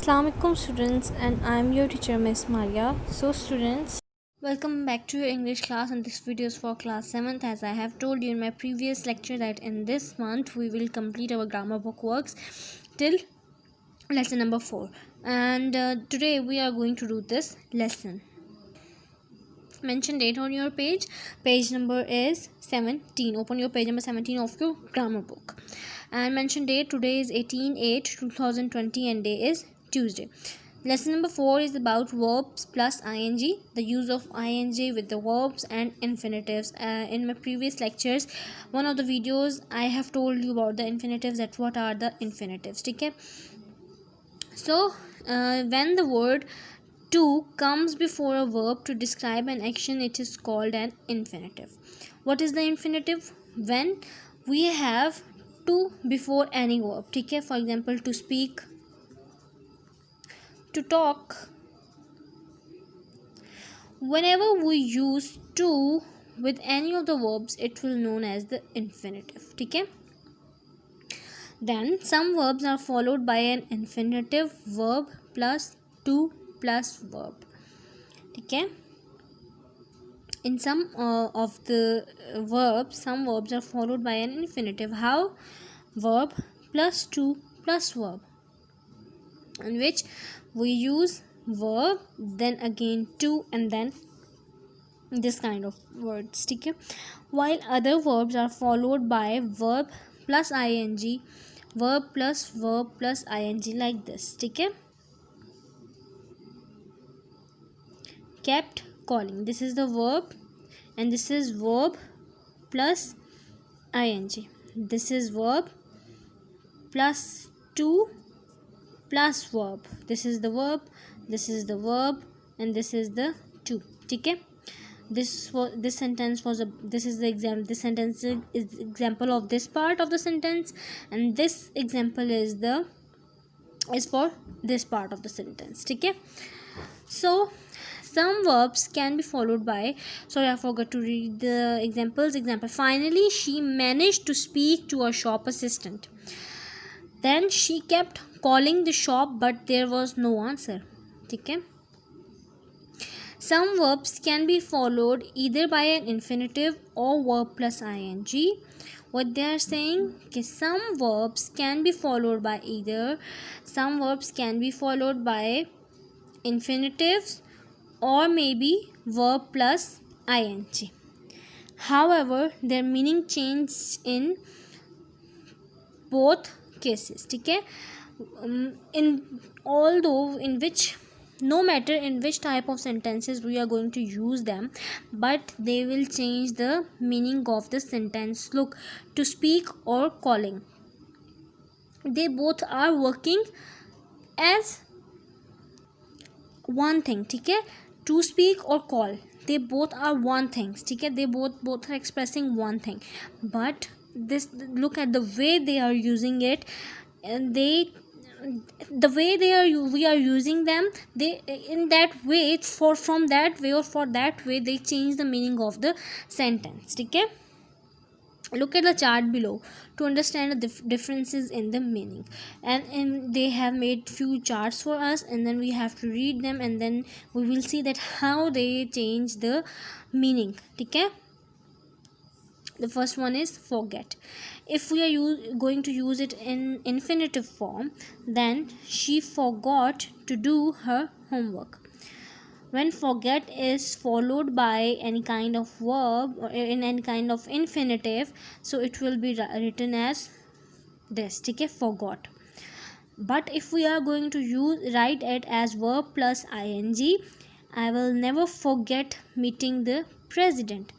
Assalamualaikum students, and I am your teacher Miss Maria. So students, welcome back to your English class, and this video is for class 7th. As I have told you in my previous lecture that in this month we will complete our grammar book works till lesson number 4, and today we are going to do this lesson. Mention date on your page number is 17. Open your page number 17 of your grammar book and mention date. Today is 18/8/2020 and day is Tuesday. Lesson number 4 is about verbs plus ing, the use of ing with the verbs and infinitives. In my previous lectures, one of the videos, I have told you about the infinitives, that what are the infinitives. Okay, so when the word to comes before a verb to describe an action, it is called an infinitive. What is the infinitive? When we have to before any verb. Okay, for example, to speak, to talk. Whenever we use to with any of the verbs, it will known as the infinitive. Okay, then some verbs are followed by an infinitive verb plus to plus verb. Okay, in some of the verbs, some verbs are followed by an infinitive. How? Verb plus to plus verb, in which we use verb, then again to, and then this kind of words. Okay, while other verbs are followed by verb plus ing, verb plus ing, like this. Okay, kept calling, this is the verb, and this is verb plus ing. This is verb plus to plus verb. This is the verb, this is the verb, and this is the to. Okay, this sentence was this is the example. This sentence is example of this part of the sentence, and this example is for this part of the sentence. Okay, so some verbs can be followed by, sorry, I forgot to read the examples. Example: finally she managed to speak to a shop assistant. Then she kept calling the shop, but there was no answer. Okay, some verbs can be followed either by an infinitive or verb plus ing. What they are saying is some verbs can be followed by infinitives or maybe verb plus ing. However, their meaning changes in both cases. Okay, no matter in which type of sentences we are going to use them, but they will change the meaning of the sentence. Look, to speak or calling, they both are working as one thing. Okay, to speak or call, they both are one thing. Okay, they both are expressing one thing, but this, look at the way they are using it, and the way we are using them, they in that way, from that way or for that way, they change the meaning of the sentence. Okay, look at the chart below to understand the differences in the meaning, and they have made few charts for us, and then we have to read them, and then we will see that how they change the meaning. Okay, the first one is forget. If we are going to use it in infinitive form, then she forgot to do her homework. When forget is followed by any kind of verb or in any kind of infinitive, so it will be written as this. Okay, forgot. But if we are going to write it as verb plus ing, I will never forget meeting the president.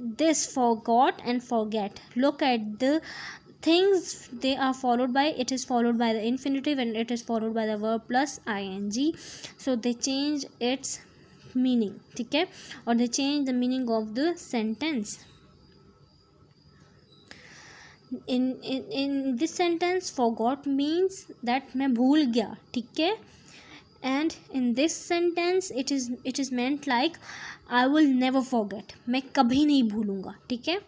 This forgot and forget, look at the things they are followed by. It is followed by the infinitive and it is followed by the verb plus ing, so they change its meaning. Okay, or they change the meaning of the sentence. In this sentence, forgot means that मैं भूल गया. ठीक है, and in this sentence it is meant like I will never forget, मैं कभी नहीं भूलूंगा. ठीक है,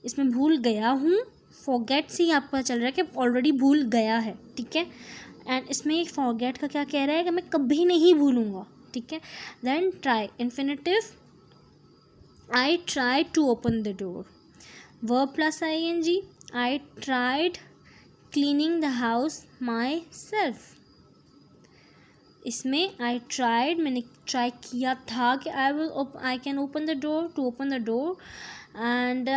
इसमें भूल गया हूँ, forget से ही आपको चल रहा है कि ऑलरेडी भूल गया है. ठीक है, एंड इसमें फॉरगेट का क्या कह रहा है कि मैं कभी नहीं भूलूंगा, ठीक है। Then try, infinitive, I try to open the door, verb plus ing, I tried cleaning the house myself. इसमें आई ट्राइड, मैंने ट्राई किया था कि I can open the door, to open the door, and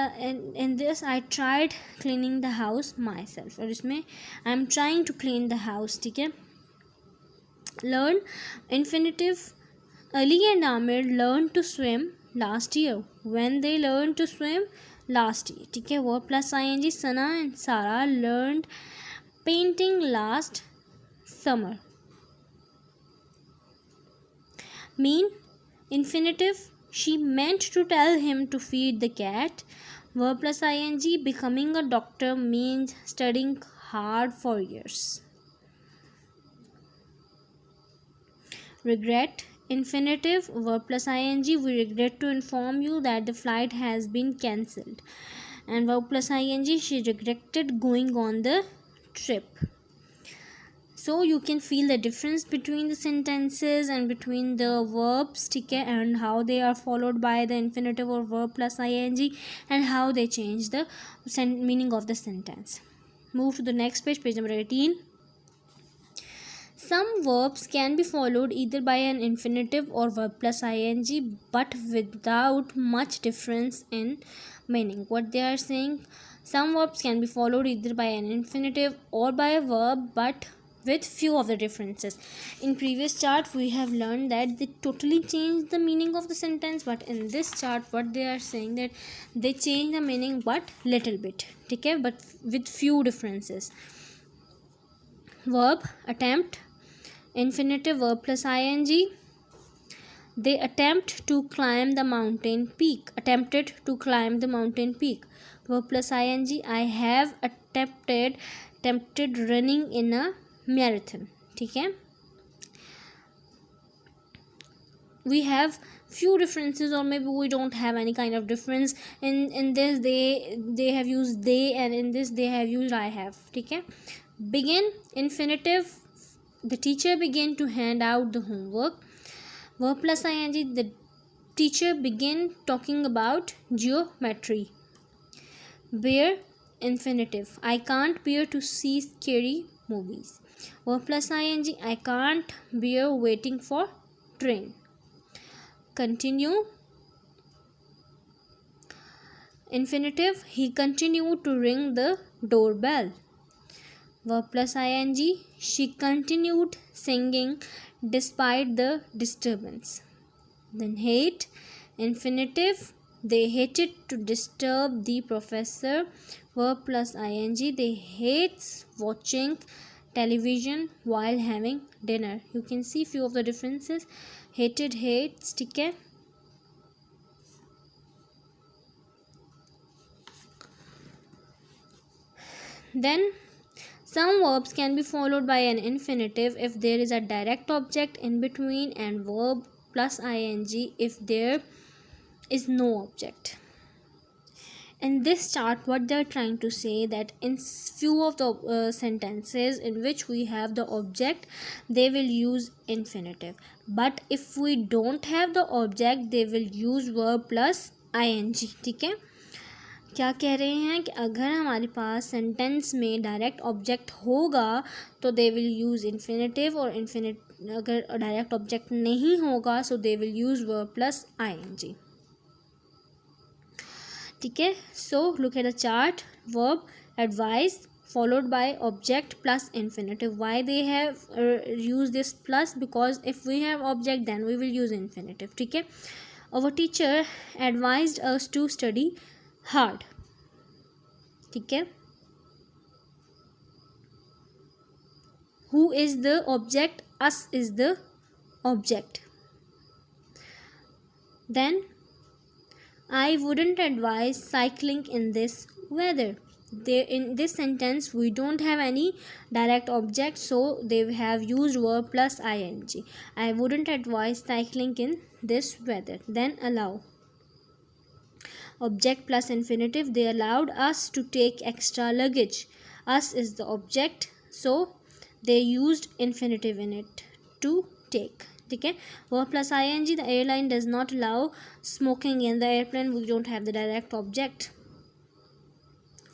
in this I tried cleaning the house myself, और इसमें I am trying to clean the house, ठीक है। Learn, infinitive, Ali and Aamir learn to swim last year, when they learn to swim last year, ठीक है। Verb plus ing, Sana and Sara learned painting last summer. Mean, infinitive, she meant to tell him to feed the cat, verb plus ing, becoming a doctor means studying hard for years. Regret, infinitive, verb plus ing, we regret to inform you that the flight has been cancelled, and verb plus ing, she regretted going on the trip. So you can feel the difference between the sentences and between the verbs, ठीक है, and how they are followed by the infinitive or verb plus ing, and how they change the meaning of the sentence. Move to the next page, page number 18. Some verbs can be followed either by an infinitive or verb plus ing, but without much difference in meaning. What they are saying, some verbs can be followed either by an infinitive or by a verb, but with few of the differences. In previous chart we have learned that they totally change the meaning of the sentence, but in this chart what they are saying that they change the meaning but little bit, okay, but with few differences. Verb, attempt, infinitive, verb plus ing, they attempt to climb the mountain peak, attempted to climb the mountain peak, verb plus ing, I have attempted running in a marathon, ठीक है। We have few differences, or maybe we don't have any kind of difference. In this they have used they, and in this they have used I have, ठीक है। Begin, infinitive, the teacher began to hand out the homework, verb plus ing, the teacher began talking about geometry. Bear, infinitive, I can't bear to see scary movies, verb plus ing, I can't bear waiting for train. Continue, infinitive, he continued to ring the doorbell, verb plus ing, she continued singing despite the disturbance. Then hate, infinitive, they hated to disturb the professor, verb plus ing, they hates watching television while having dinner. You can see few of the differences, hated, hates, ठीक है। Then some verbs can be followed by an infinitive if there is a direct object in between, and verb plus ing if there is no object. In this chart what they are trying to say that in few of the sentences in which we have the object, they will use infinitive, but if we don't have the object they will use verb plus ing, ठीक है। क्या कह रहे हैं कि अगर हमारे पास sentence में डायरेक्ट ऑब्जेक्ट होगा तो दे विल यूज़ इन्फिनेटिव, और अगर डायरेक्ट ऑब्जेक्ट नहीं होगा so they will use verb plus ing, ठीक है। So look at the chart, verb, advice followed by object plus infinitive. Why they have used this plus? Because if we have object then we will use infinitive, ठीक है। Our teacher advised us to study hard, ठीक है। Who is the object? Us is the object. Then I wouldn't advise cycling in this weather. In this sentence we don't have any direct object, so they have used verb plus ing. I wouldn't advise cycling in this weather. Then allow, object plus infinitive, they allowed us to take extra luggage. Us is the object, so they used infinitive in it, to take. ठीक है, verb plus ing. The airline does not allow smoking in the airplane. We don't have the direct object.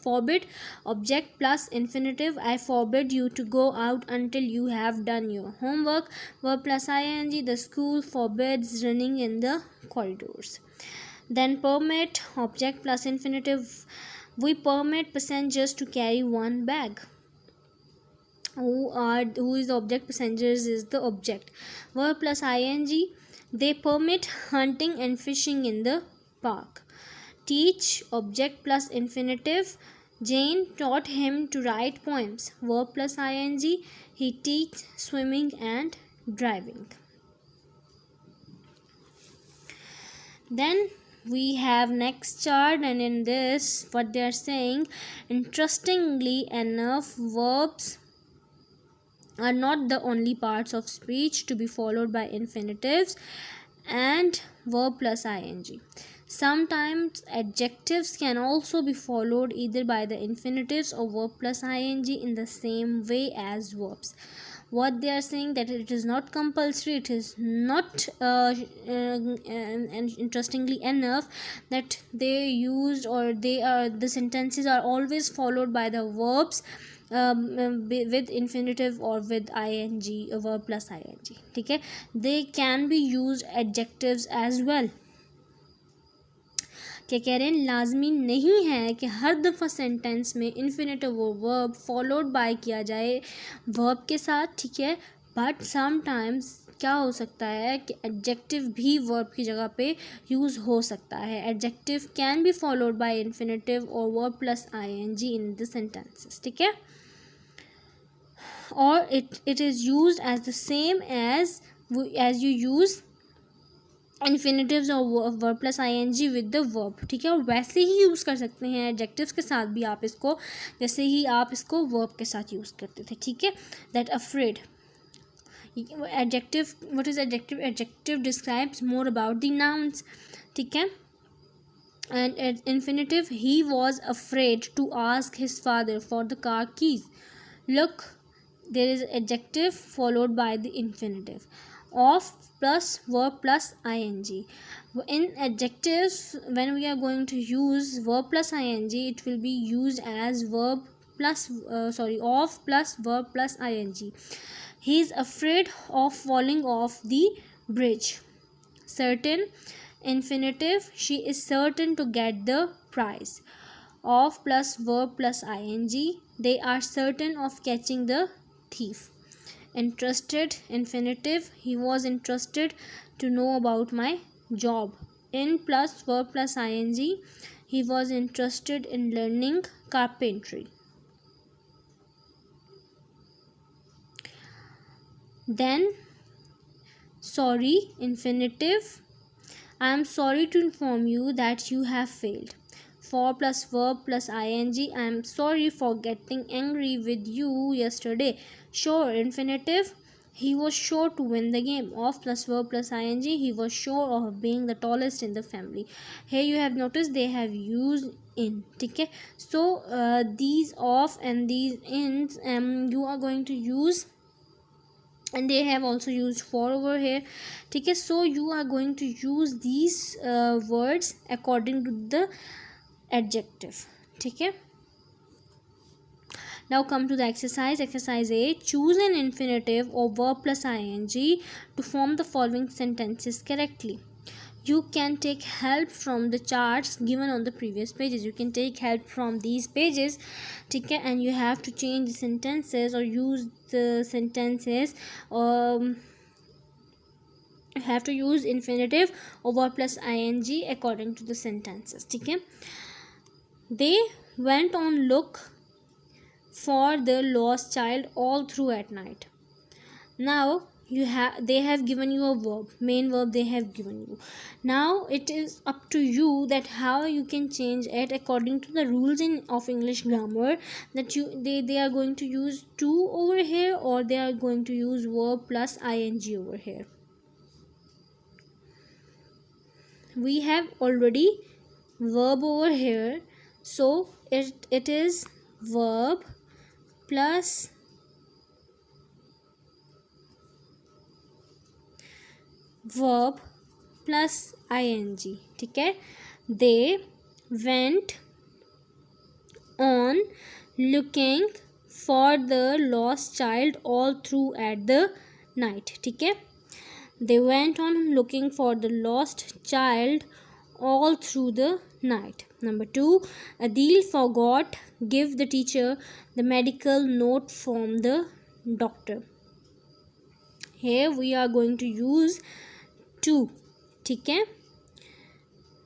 Forbid, object plus infinitive. I forbid you to go out until you have done your homework. Verb plus ing. The school forbids running in the corridors. Then permit, object plus infinitive. We permit passengers to carry one bag. Who is the object? Passengers is the object. Verb plus ing. They permit hunting and fishing in the park. Teach, object plus infinitive. Jane taught him to write poems. Verb plus ing. He teaches swimming and driving. Then we have next chart, and in this what they are saying, interestingly enough, verbs are not the only parts of speech to be followed by infinitives and verb plus ing. Sometimes adjectives can also be followed either by the infinitives or verb plus ing in the same way as verbs. What they are saying, that it is not compulsory, it is not and interestingly enough, that they used, or they are, the sentences are always followed by the verbs with infinitive or with ing, verb plus ing. ठीक है, they can be used adjectives as well. क्या कह रहे हैं, लाजमी नहीं है कि हर दफ़ा सेंटेंस में इन्फिनेटिव और वर्ब फॉलोड बाय किया जाए वर्ब के साथ. ठीक है, बट समटाइम्स क्या हो सकता है कि एडजेक्टिव भी वर्ब की जगह पे यूज़ हो सकता है. Adjective can be followed by infinitive और verb plus ing in the sentences. ठीक है, और it is used as the same as you use infinitives और verb plus ing with the verb. ठीक है, और वैसे ही यूज़ कर सकते हैं एडजेक्टिव्स के साथ भी आप इसको, जैसे ही आप इसको वर्ब के साथ यूज़ करते थे. ठीक है, that afraid, adjective. What is adjective? Adjective describes more about the nouns. ठीक है, and infinitive, he was afraid to ask his father for the car keys. Look, there is adjective followed by the infinitive. Of plus verb plus ing. In adjectives, when we are going to use verb plus ing, it will be used as verb plus of plus verb plus ing. He is afraid of falling off the bridge. Certain, infinitive, she is certain to get the prize. Of plus verb plus ing, they are certain of catching the thief. Interested, infinitive, he was interested to know about my job. In plus verb plus ing, he was interested in learning carpentry. Then sorry, infinitive, I am sorry to inform you that you have failed. For plus verb plus ing, I am sorry for getting angry with you yesterday. Sure, infinitive, he was sure to win the game. Of plus verb plus ing, he was sure of being the tallest in the family. Here you have noticed they have used in. ठीक है, so these of and these ins you are going to use, and they have also used for over here. ठीक है, so you are going to use these words according to the adjective. ठीक है, now come to the exercise. Exercise A. Choose an infinitive or verb plus ing to form the following sentences correctly. You can take help from the charts given on the previous pages. You can take help from these pages. ठीक है, and you have to change the sentences or use the sentences. You have to use infinitive or verb plus ing according to the sentences. ठीक है, they went on look for the lost child all through at night. Now they have given you a verb, main verb they have given you. Now it is up to you that how you can change it according to the rules of English grammar, that they are going to use to over here, or they are going to use verb plus ing over here. We have already verb over here, so it is verb plus verb plus ing. ठीक है. They went on looking for the lost child all through at the night. ठीक है. They went on looking for the lost child all through the night. Number 2, Adil forgot give the teacher the medical note from the doctor. Here we are going to use to. ठीक है,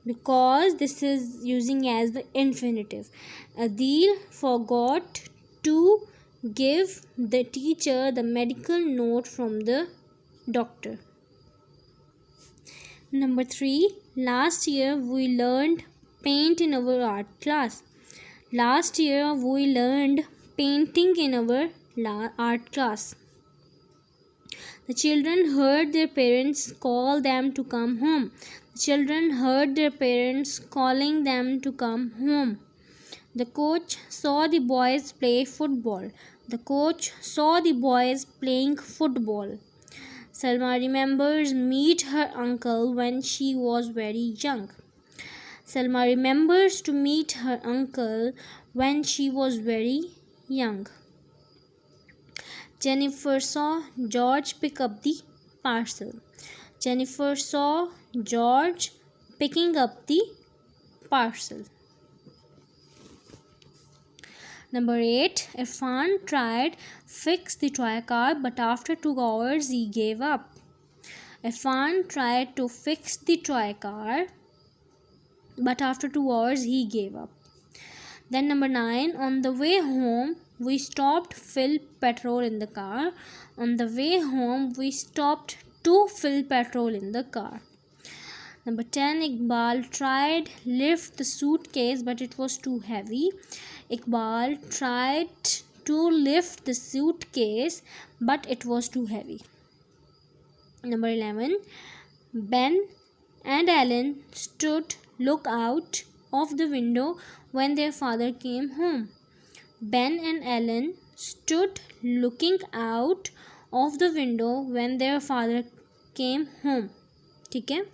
because this is using as the infinitive. Adil forgot to give the teacher the medical note from the doctor. Number 3, last year we learned paint in our art class. Last year we learned painting in our art class. The children heard their parents call them to come home. The children heard their parents calling them to come home. The coach saw the boys play football. The coach saw the boys playing football. Salma remembers meet her uncle when she was very young. Salma remembers to meet her uncle when she was very young. Jennifer saw George pick up the parcel. Jennifer saw George picking up the parcel. Number 8, Irfan tried fix the toy car, but after 2 hours he gave up. Irfan tried to fix the toy car, but after 2 hours he gave up. Then number 9, on the way home we stopped fill petrol in the car. On the way home we stopped to fill petrol in the car. Number 10, Iqbal tried lift the suitcase but it was too heavy. Iqbal tried to lift the suitcase but it was too heavy. Number 11, Ben and Ellen stood look out of the window when their father came home. Ben and Ellen stood looking out of the window when their father came home. ठीक है.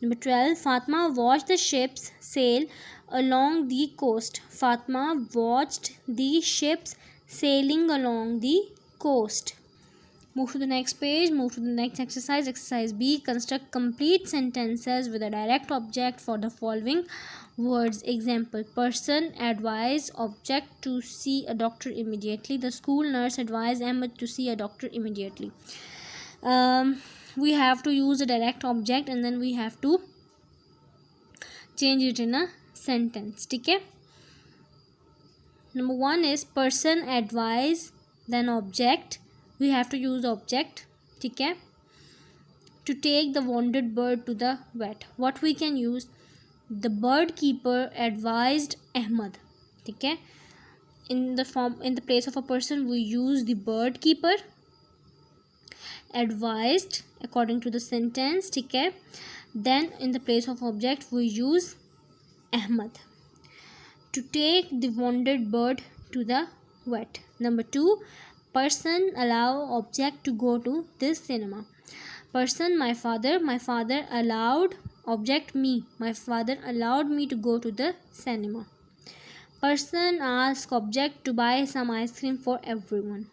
Number 12, Fatma watched the ships sail along the coast. Fatma watched the ships sailing along the coast. Move to the next page. Move to the next exercise. Exercise B. Construct complete sentences with a direct object for the following words. Example: person advised object to see a doctor immediately. The school nurse advised Ahmed to see a doctor immediately. We have to use a direct object and then we have to change it in a sentence. ठीक है. Number 1 is person advise, then object. We have to use object. ठीक है. To take the wounded bird to the vet. What we can use? The bird keeper advised Ahmed. ठीक है. In the place of a person we use the bird keeper. Advised according to the sentence. ठीक है. Then in the place of object we use Ahmed. To take the wounded bird to the vet. Number 2, person allow object to go to this cinema. Person my father allowed object me. My father allowed me to go to the cinema. Person ask object to buy some ice cream for everyone.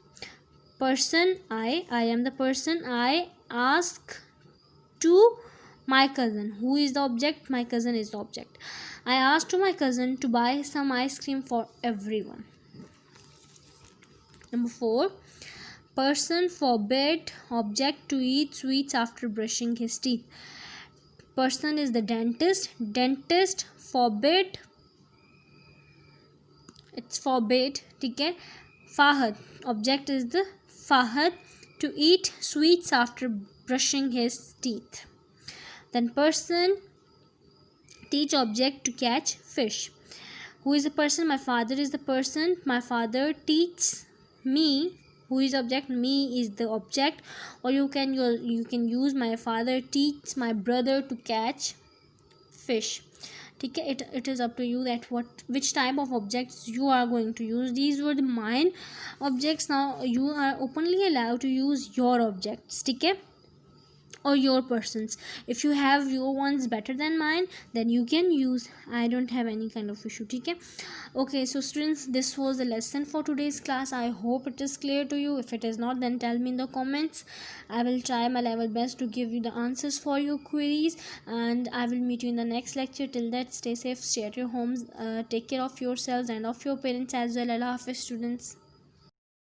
Person I am the person. I ask to my cousin. Who is the object? My cousin is the object. I asked to my cousin to buy some ice cream for everyone. Number 4, person forbade object to eat sweets after brushing his teeth. Person is the dentist. Dentist forbade, it's forbade. ठीक है. Fahad, object is the Fahad to eat sweets after brushing his teeth. Then person teach object to catch fish. Who is the person? My father is the person. My father teaches me. Who is object? Me is the object. Or you can use my father teaches my brother to catch fish. ठीक है. It is up to you that which type of objects you are going to use. These were the mine objects. Now you are openly allowed to use your objects. ठीक है. or your persons. If you have your ones better than mine, then you can use. I don't have any kind of issue. Okay. Okay, so students, this was the lesson for today's class. I hope it is clear to you. If it is not, then tell me in the comments. I will try my level best to give you the answers for your queries, and I will meet you in the next lecture. Till that, stay safe, stay at your homes, take care of yourselves and of your parents as well. Allah Hafiz, students.